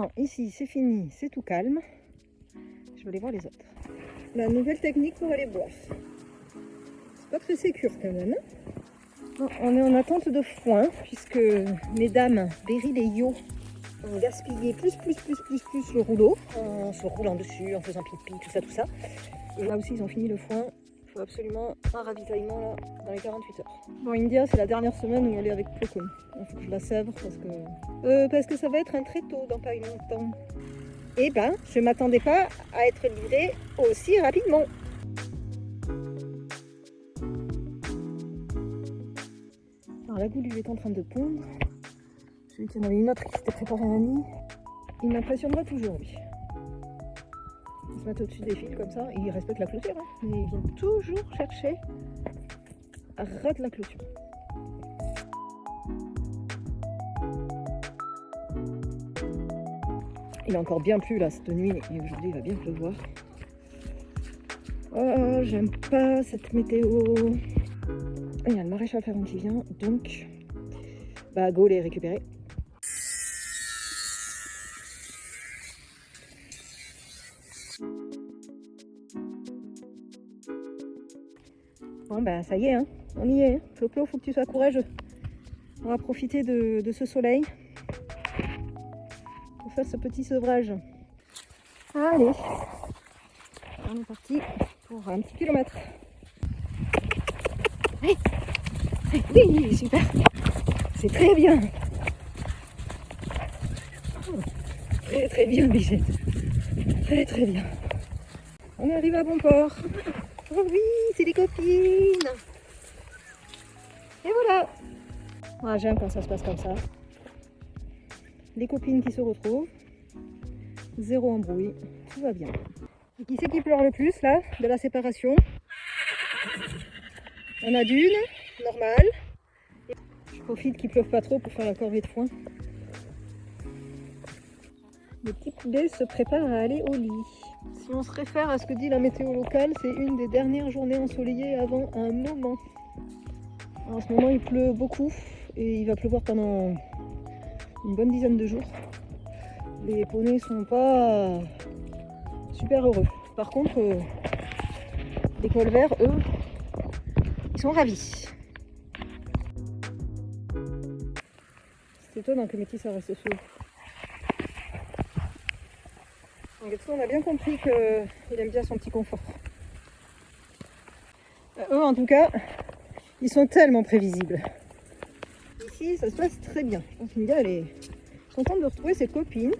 l'instant, ici, c'est fini, c'est tout calme. Je vais aller voir les autres. La nouvelle technique pour aller boire. C'est pas très sécure quand même. Hein. Bon, on est en attente de foin, puisque mesdames Beryl et Yo ont gaspillé plus le rouleau, en se roulant dessus, en faisant pipi, tout ça. Et là aussi, ils ont fini le foin. Il faut absolument un ravitaillement là, dans les 48 heures. Bon, India, c'est la dernière semaine où elle est avec Procom. Il faut que je la sèvre parce que ça va être un tréteau dans pas longtemps. Et ben, je ne m'attendais pas à être livrée aussi rapidement. Alors la goulue est en train de pondre. Celui qui en avait une autre qui s'était préparée un nid. Il m'impressionnera toujours, lui. Ils se mettent au-dessus des fils comme ça et ils respectent la clôture. Hein. Mais ils viennent toujours chercher à ras de la clôture. Il a encore bien plu là cette nuit et aujourd'hui il va bien pleuvoir. Oh, j'aime pas cette météo. Il y a le maréchal Ferrand qui vient, donc bah go les récupérer. Bon bah ça y est, hein. On y est. Flo, faut que tu sois courageux. On va profiter de ce soleil pour faire ce petit sevrage. Allez, on est parti pour un petit kilomètre. Oui, super. C'est très bien. Très bien, Bichette. Très bien. On arrive à bon port. Oh oui, c'est les copines. Et voilà. Ah, j'aime quand ça se passe comme ça. Les copines qui se retrouvent. Zéro embrouille. Tout va bien. Et qui c'est qui pleure le plus là, de la séparation? On a d'une, normale. Je profite qu'il pleuve pas trop pour faire la corvée de foin. Le petit poulet se prépare à aller au lit. Si on se réfère à ce que dit la météo locale, c'est une des dernières journées ensoleillées avant un moment. En ce moment, il pleut beaucoup et il va pleuvoir pendant une bonne dizaine de jours. Les poneys sont pas super heureux. Par contre, les colverts, eux, ils sont ravis. C'est étonnant que Métis ça reste sous. Donc, on a bien compris qu'il aime bien son petit confort. Eux, en tout cas, ils sont tellement prévisibles. Ici, ça se passe très bien. Je pense qu'India, elle est contente de retrouver ses copines.